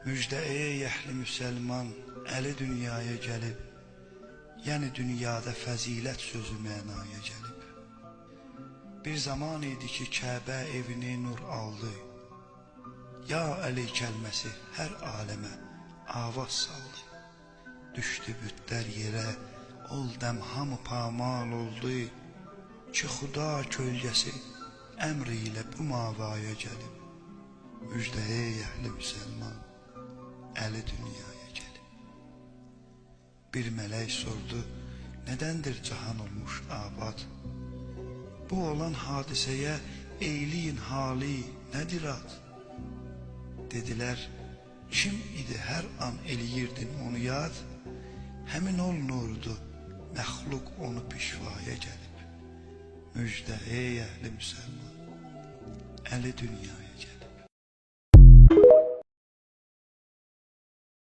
Müjdə ey əhli müsəlman, əli dünyaya gəlib, yəni dünyada fəzilət sözü mənaya gəlib. Bir zaman idi ki, Kəbə evini nur aldı, ya Əli kəlməsi hər aləmə avaz saldı. Düşdü bütlər yerə, ol dəm hamı pamal oldu, ki Xuda kölgəsi əmri ilə bu mavaya gəlib. Müjdə ey əhli müsəlman, əli dünyaya gəlib. Bir mələk sordu, nədəndir cahan olmuş abad? Bu olan hadisəyə eyliyin hali nədir ad? Dedilər, kim idi hər an eləyirdin onu yad? Həmin ol nurdu, məxluq onu pişvaya gəlib. Müjdə ey əhli müsəlman, əli dünyaya